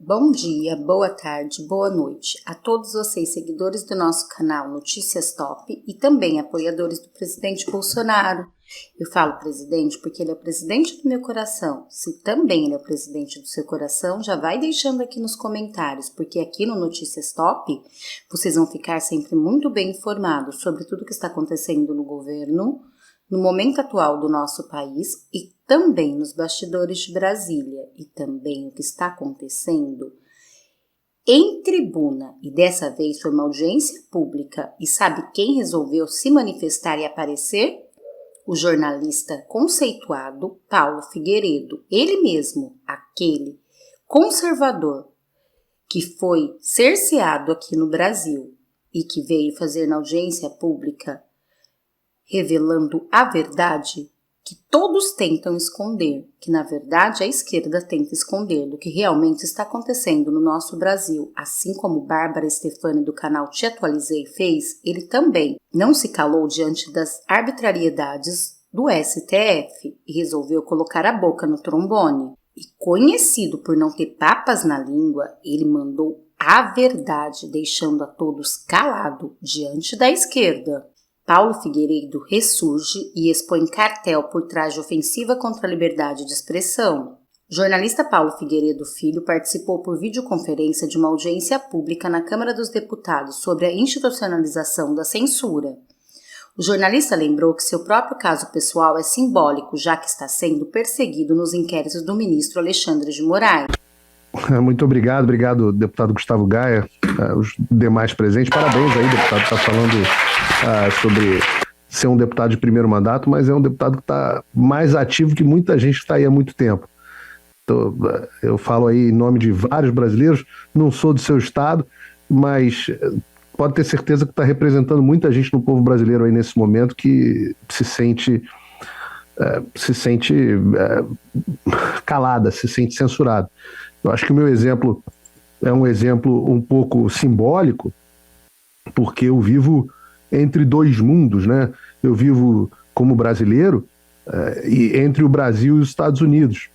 Bom dia, boa tarde, boa noite a todos vocês, seguidores do nosso canal Notícias Top e também apoiadores do presidente Bolsonaro. Eu falo presidente porque ele é o presidente do meu coração. Se também ele é o presidente do seu coração, já vai deixando aqui nos comentários, porque aqui no Notícias Top vocês vão ficar sempre muito bem informados sobre tudo que está acontecendo no governo, no momento atual do nosso país e também nos bastidores de Brasília e também o que está acontecendo em tribuna. E dessa vez foi uma audiência pública. E sabe quem resolveu se manifestar e aparecer? O jornalista conceituado Paulo Figueiredo, ele mesmo, aquele conservador que foi cerceado aqui no Brasil e que veio fazer na audiência pública revelando a verdade que todos tentam esconder, que na verdade a esquerda tenta esconder do que realmente está acontecendo no nosso Brasil, assim como Bárbara Stefani do canal Te Atualizei fez, ele também não se calou diante das arbitrariedades do STF e resolveu colocar a boca no trombone. E conhecido por não ter papas na língua, ele mandou a verdade, deixando a todos calado diante da esquerda. Paulo Figueiredo ressurge e expõe cartel por trás de ofensiva contra a liberdade de expressão. O jornalista Paulo Figueiredo Filho participou por videoconferência de uma audiência pública na Câmara dos Deputados sobre a institucionalização da censura. O jornalista lembrou que seu próprio caso pessoal é simbólico, já que está sendo perseguido nos inquéritos do ministro Alexandre de Moraes. Muito obrigado, deputado Gustavo Gaia, os demais presentes. Parabéns aí, deputado, está falando sobre ser um deputado de primeiro mandato, mas é um deputado que está mais ativo que muita gente que está aí há muito tempo. Então, eu falo aí em nome de vários brasileiros, não sou do seu estado, mas pode ter certeza que está representando muita gente no povo brasileiro aí nesse momento que se sente calada, se sente censurada. Eu acho que o meu exemplo é um exemplo um pouco simbólico, porque eu vivo entre dois mundos, né? Eu vivo como brasileiro e entre o Brasil e os Estados Unidos.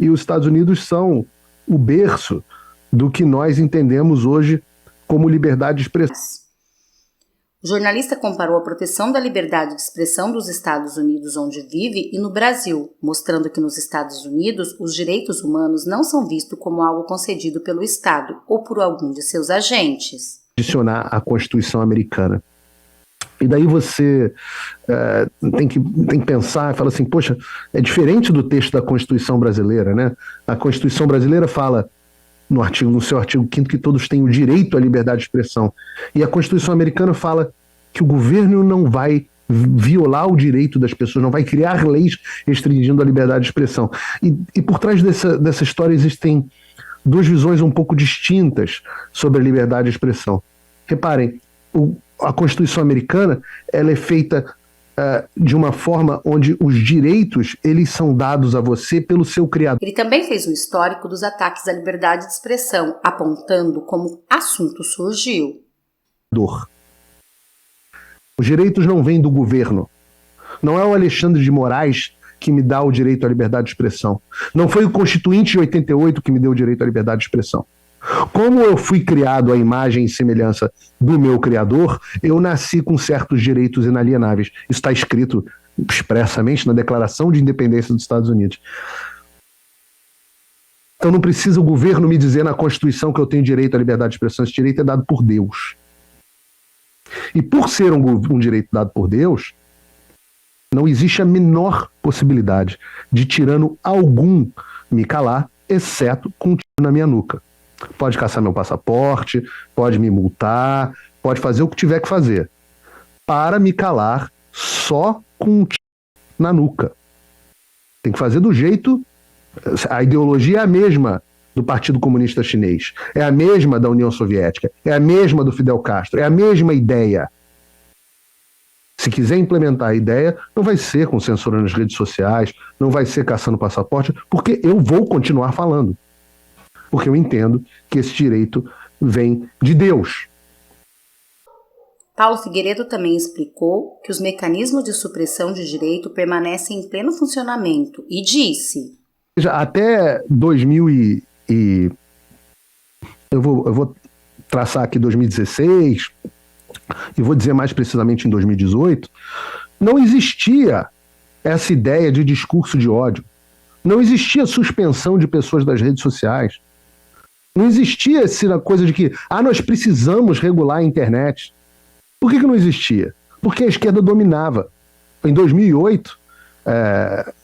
E os Estados Unidos são o berço do que nós entendemos hoje como liberdade de expressão. O jornalista comparou a proteção da liberdade de expressão dos Estados Unidos, onde vive, e no Brasil, mostrando que nos Estados Unidos os direitos humanos não são vistos como algo concedido pelo Estado ou por algum de seus agentes. Adicionar a Constituição americana. E daí você tem que pensar e falar assim, poxa, é diferente do texto da Constituição brasileira, né? A Constituição brasileira fala no seu artigo 5º que todos têm o direito à liberdade de expressão. E a Constituição americana fala que o governo não vai violar o direito das pessoas, não vai criar leis restringindo a liberdade de expressão. E por trás dessa história existem duas visões um pouco distintas sobre a liberdade de expressão. Reparem, a Constituição americana ela é feita de uma forma onde os direitos eles são dados a você pelo seu criador. Ele também fez um histórico dos ataques à liberdade de expressão, apontando como o assunto surgiu. Os direitos não vêm do governo. Não é o Alexandre de Moraes que me dá o direito à liberdade de expressão. Não foi o Constituinte de 88 que me deu o direito à liberdade de expressão. Como eu fui criado à imagem e semelhança do meu Criador, eu nasci com certos direitos inalienáveis. Isso está escrito expressamente na Declaração de Independência dos Estados Unidos. Então não precisa o governo me dizer na Constituição que eu tenho direito à liberdade de expressão. Esse direito é dado por Deus. E por ser um direito dado por Deus, não existe a menor possibilidade de tirano algum me calar, exceto com um tiro na minha nuca. Pode caçar meu passaporte, pode me multar, pode fazer o que tiver que fazer. Para me calar só com um tiro na nuca. Tem que fazer do jeito... A ideologia é a mesma do Partido Comunista Chinês, é a mesma da União Soviética, é a mesma do Fidel Castro, é a mesma ideia. Se quiser implementar a ideia, não vai ser com censura nas redes sociais, não vai ser caçando passaporte, porque eu vou continuar falando. Porque eu entendo que esse direito vem de Deus. Paulo Figueiredo também explicou que os mecanismos de supressão de direito permanecem em pleno funcionamento e disse: Até 2000 eu vou traçar aqui 2016 e vou dizer mais precisamente em 2018, não existia essa ideia de discurso de ódio. Não existia suspensão de pessoas das redes sociais. Não existia essa coisa de que nós precisamos regular a internet. Por que não existia? Porque a esquerda dominava. Em 2008,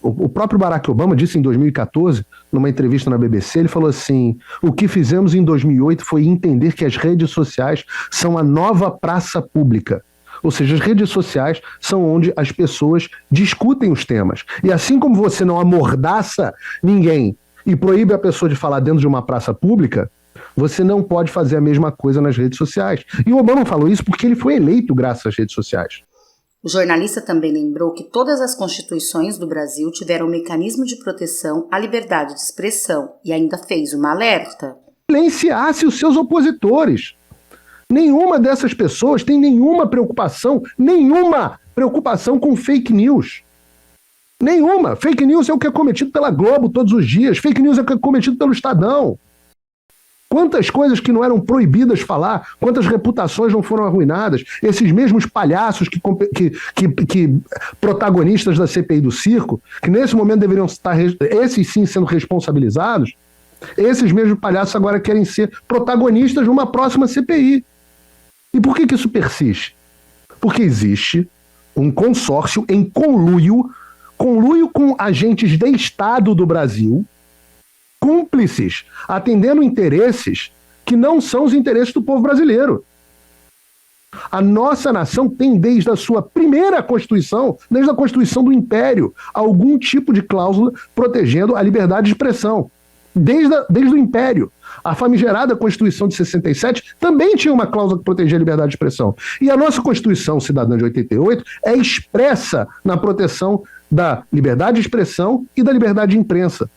o próprio Barack Obama disse em 2014, numa entrevista na BBC, ele falou assim: o que fizemos em 2008 foi entender que as redes sociais são a nova praça pública. Ou seja, as redes sociais são onde as pessoas discutem os temas. E assim como você não amordaça ninguém e proíbe a pessoa de falar dentro de uma praça pública, você não pode fazer a mesma coisa nas redes sociais. E o Obama falou isso porque ele foi eleito graças às redes sociais. O jornalista também lembrou que todas as constituições do Brasil tiveram um mecanismo de proteção à liberdade de expressão e ainda fez uma alerta. Silenciasse os seus opositores. Nenhuma dessas pessoas tem nenhuma preocupação com fake news. Nenhuma. Fake news é o que é cometido pela Globo todos os dias. Fake news é o que é cometido pelo Estadão. Quantas coisas que não eram proibidas falar, quantas reputações não foram arruinadas, esses mesmos palhaços que protagonistas da CPI do circo, que nesse momento deveriam estar, esses sim, sendo responsabilizados, esses mesmos palhaços agora querem ser protagonistas de uma próxima CPI. E por que isso persiste? Porque existe um consórcio em conluio com agentes de Estado do Brasil, cúmplices, atendendo interesses que não são os interesses do povo brasileiro. A nossa nação tem, desde a sua primeira Constituição, desde a Constituição do Império, algum tipo de cláusula protegendo a liberdade de expressão. Desde o Império. A famigerada Constituição de 67 também tinha uma cláusula que protegia a liberdade de expressão. E a nossa Constituição Cidadã de 88 é expressa na proteção da liberdade de expressão e da liberdade de imprensa.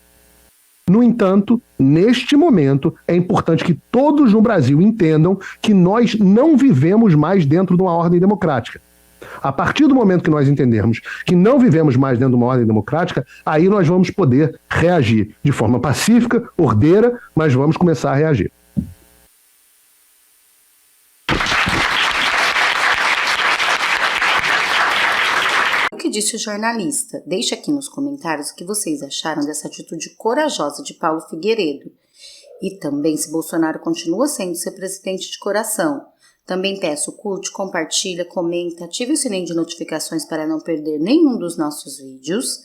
No entanto, neste momento, é importante que todos no Brasil entendam que nós não vivemos mais dentro de uma ordem democrática. A partir do momento que nós entendermos que não vivemos mais dentro de uma ordem democrática, aí nós vamos poder reagir de forma pacífica, ordeira, mas vamos começar a reagir. O que disse o jornalista? Deixe aqui nos comentários o que vocês acharam dessa atitude corajosa de Paulo Figueiredo. E também se Bolsonaro continua sendo seu presidente de coração. Também peço curte, compartilha, comenta, ative o sininho de notificações para não perder nenhum dos nossos vídeos.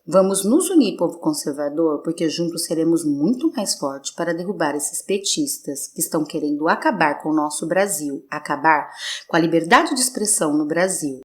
Vamos nos unir, povo conservador, porque juntos seremos muito mais fortes para derrubar esses petistas que estão querendo acabar com o nosso Brasil, acabar com a liberdade de expressão no Brasil.